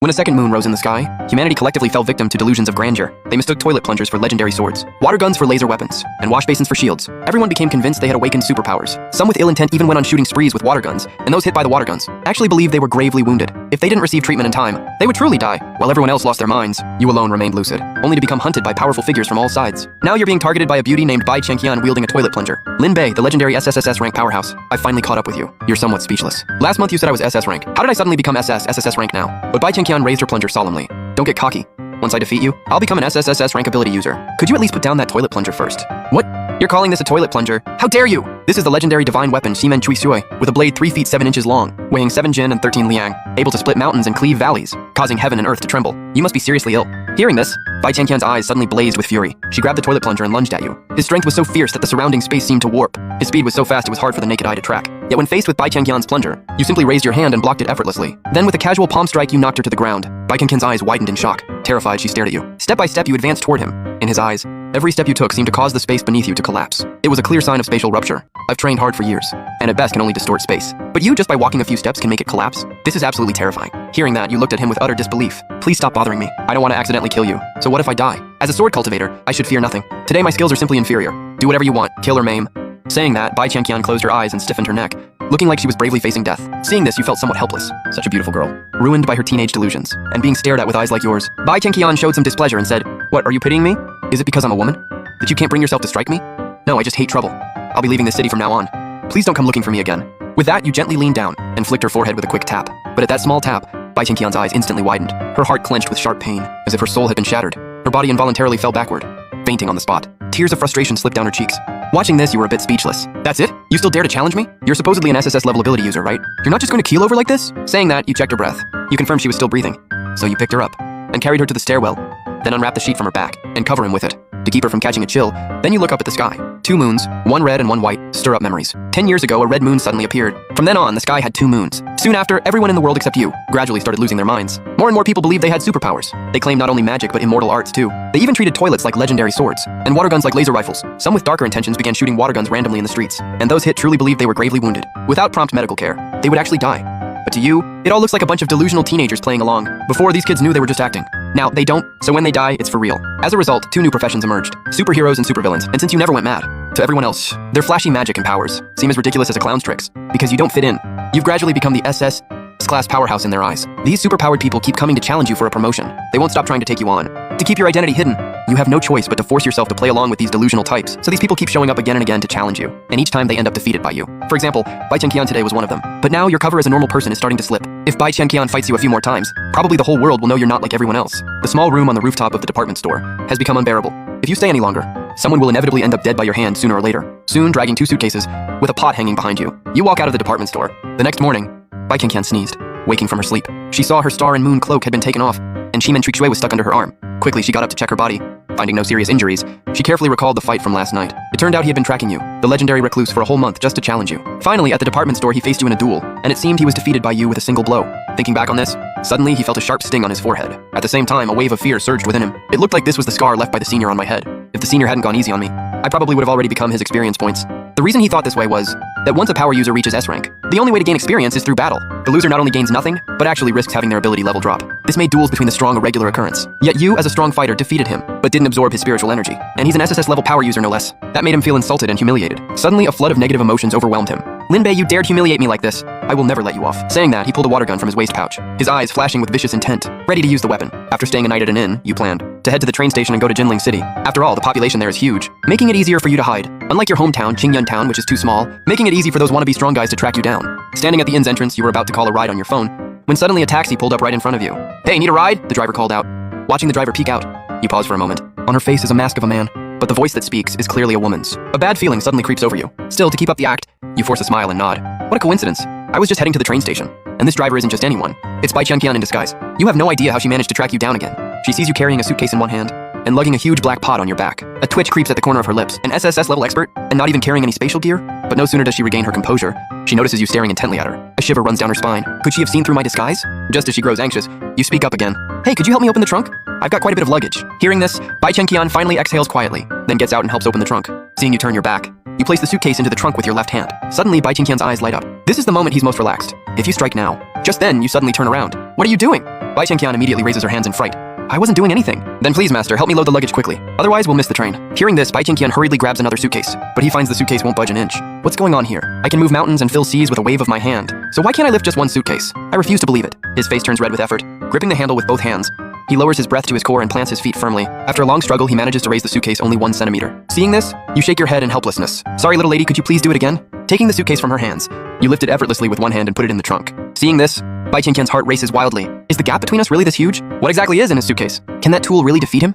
When a second moon rose in the sky, humanity collectively fell victim to delusions of grandeur. They mistook toilet plungers for legendary swords, water guns for laser weapons, and wash basins for shields. Everyone became convinced they had awakened superpowers. Some with ill intent even went on shooting sprees with water guns, and those hit by the water guns actually believed they were gravely wounded. If they didn't receive treatment in time, they would truly die. While everyone else lost their minds, you alone remained lucid, only to become hunted by powerful figures from all sides. Now you're being targeted by a beauty named Bai Chenqian wielding a toilet plunger. Lin Bei, the legendary SSSS rank powerhouse. I finally caught up with you. You're somewhat speechless. Last month you said I was SS rank. How did I suddenly become SSSS rank now? But Bai Chenqian raised her plunger solemnly. Don't get cocky. Once I defeat you, I'll become an SSSS rank ability user. Could you at least put down that toilet plunger first? What? You're calling this a toilet plunger? How dare you! This is the legendary divine weapon Ximen Chui Sui, with a blade 3 feet 7 inches long, weighing 7 jin and 13 liang, able to split mountains and cleave valleys, causing heaven and earth to tremble. You must be seriously ill. Hearing this, Bai Chenqian's eyes suddenly blazed with fury. She grabbed the toilet plunger and lunged at you. His strength was so fierce that the surrounding space seemed to warp. His speed was so fast it was hard for the naked eye to track. Yet when faced with Bai Chenqian's plunger, you simply raised your hand and blocked it effortlessly. Then with a casual palm strike you knocked her to the ground. Bai Chenqian's eyes widened in shock. Terrified, she stared at you. Step by step you advanced toward him. In his eyes, every step you took seemed to cause the space beneath you to collapse. It was a clear sign of spatial rupture. I've trained hard for years, and at best can only distort space. But you, just by walking a few steps, can make it collapse? This is absolutely terrifying. Hearing that, you looked at him with utter disbelief. Please stop bothering me. I don't want to accidentally kill you. So what if I die? As a sword cultivator, I should fear nothing. Today my skills are simply inferior. Do whatever you want, kill or maim. Saying that, Bai Chenqian closed her eyes and stiffened her neck, looking like she was bravely facing death. Seeing this, you felt somewhat helpless. Such a beautiful girl, ruined by her teenage delusions, and being stared at with eyes like yours. Bai Chenqian showed some displeasure and said, "What, are you pitying me? Is it because I'm a woman? That you can't bring yourself to strike me? No, I just hate trouble. I'll be leaving this city from now on. Please don't come looking for me again." With that, you gently leaned down and flicked her forehead with a quick tap. But at that small tap, Bai Chenqian's eyes instantly widened. Her heart clenched with sharp pain, as if her soul had been shattered. Her body involuntarily fell backward, fainting on the spot. Tears of frustration slipped down her cheeks. Watching this, you were a bit speechless. That's it? You still dare to challenge me? You're supposedly an SSS level ability user, right? You're not just going to keel over like this? Saying that, you checked her breath. You confirmed she was still breathing. So you picked her up and carried her to the stairwell, then unwrapped the sheet from her back and cover him with it to keep her from catching a chill. Then you look up at the sky. 2 moons, one red and one white, stir up memories. 10 years ago, a red moon suddenly appeared. From then on, the sky had 2 moons. Soon after, everyone in the world except you gradually started losing their minds. More and more people believed they had superpowers. They claimed not only magic, but immortal arts too. They even treated toilets like legendary swords, and water guns like laser rifles. Some with darker intentions began shooting water guns randomly in the streets, and those hit truly believed they were gravely wounded. Without prompt medical care, they would actually die. But to you, it all looks like a bunch of delusional teenagers playing along. Before, these kids knew they were just acting. Now, they don't, so when they die, it's for real. As a result, 2 new professions emerged: superheroes and supervillains. And since you never went mad, to everyone else, their flashy magic and powers seem as ridiculous as a clown's tricks, because you don't fit in. You've gradually become the SS class powerhouse in their eyes. These superpowered people keep coming to challenge you for a promotion. They won't stop trying to take you on. To keep your identity hidden, you have no choice but to force yourself to play along with these delusional types. So these people keep showing up again and again to challenge you, and each time they end up defeated by you. For example, Bai Chenqian today was one of them. But now your cover as a normal person is starting to slip. If Bai Chenqian fights you a few more times, probably the whole world will know you're not like everyone else. The small room on the rooftop of the department store has become unbearable. If you stay any longer, someone will inevitably end up dead by your hand sooner or later, soon dragging 2 suitcases with a pot hanging behind you. You walk out of the department store. The next morning, Bai Chenqian sneezed, waking from her sleep. She saw her star and moon cloak had been taken off, and Ximen Chui Sui was stuck under her arm. Quickly, she got up to check her body. Finding no serious injuries, she carefully recalled the fight from last night. It turned out he had been tracking you, the legendary recluse, for a whole month just to challenge you. Finally, at the department store, he faced you in a duel, and it seemed he was defeated by you with a single blow. Thinking back on this, suddenly he felt a sharp sting on his forehead. At the same time, a wave of fear surged within him. It looked like this was the scar left by the senior on my head. If the senior hadn't gone easy on me, I probably would have already become his experience points. The reason he thought this way was that once a power user reaches S rank, the only way to gain experience is through battle. The loser not only gains nothing, but actually risks having their ability level drop. This made duels between the strong a regular occurrence. Yet you, as a strong fighter, defeated him, but didn't absorb his spiritual energy. And he's an SSS level power user no less. That made him feel insulted and humiliated. Suddenly, a flood of negative emotions overwhelmed him. Lin Bei, you dared humiliate me like this. I will never let you off. Saying that, he pulled a water gun from his waist pouch, his eyes flashing with vicious intent, ready to use the weapon. After staying a night at an inn, you planned to head to the train station and go to Jinling City. After all, the population there is huge, making it easier for you to hide. Unlike your hometown, Qingyun Town, which is too small, making it easy for those wannabe strong guys to track you down. Standing at the inn's entrance, you were about to call a ride on your phone, when suddenly a taxi pulled up right in front of you. "Hey, need a ride?" the driver called out. Watching the driver peek out, you pause for a moment. On her face is a mask of a man, but the voice that speaks is clearly a woman's. A bad feeling suddenly creeps over you. Still, to keep up the act, you force a smile and nod. What a coincidence. I was just heading to the train station, and this driver isn't just anyone. It's Bai Chenqian in disguise. You have no idea how she managed to track you down again. She sees you carrying a suitcase in one hand, and lugging a huge black pot on your back. A twitch creeps at the corner of her lips. An SSS level expert, and not even carrying any spatial gear? But no sooner does she regain her composure, she notices you staring intently at her. A shiver runs down her spine. Could she have seen through my disguise? Just as she grows anxious, you speak up again. "Hey, could you help me open the trunk? I've got quite a bit of luggage." Hearing this, Bai Chenqian finally exhales quietly, then gets out and helps open the trunk. Seeing you turn your back, you place the suitcase into the trunk with your left hand. Suddenly, Bai Chenqian's eyes light up. This is the moment he's most relaxed. If you strike now, just then you suddenly turn around. "What are you doing?" Bai Qingqian immediately raises her hands in fright. I wasn't doing anything. Then please, master, help me load the luggage quickly. Otherwise, we'll miss the train. Hearing this, Bai Qingqian hurriedly grabs another suitcase, but he finds the suitcase won't budge an inch. What's going on here? I can move mountains and fill seas with a wave of my hand. So why can't I lift just one suitcase? I refuse to believe it. His face turns red with effort. Gripping the handle with both hands, he lowers his breath to his core and plants his feet firmly. After a long struggle, he manages to raise the suitcase only 1 centimeter. Seeing this, you shake your head in helplessness. Sorry, little lady, could you please do it again? Taking the suitcase from her hands, you lift it effortlessly with one hand and put it in the trunk. Seeing this, Bai Qingqian's heart races wildly. Is the gap between us really this huge? What exactly is in his suitcase? Can that tool really defeat him?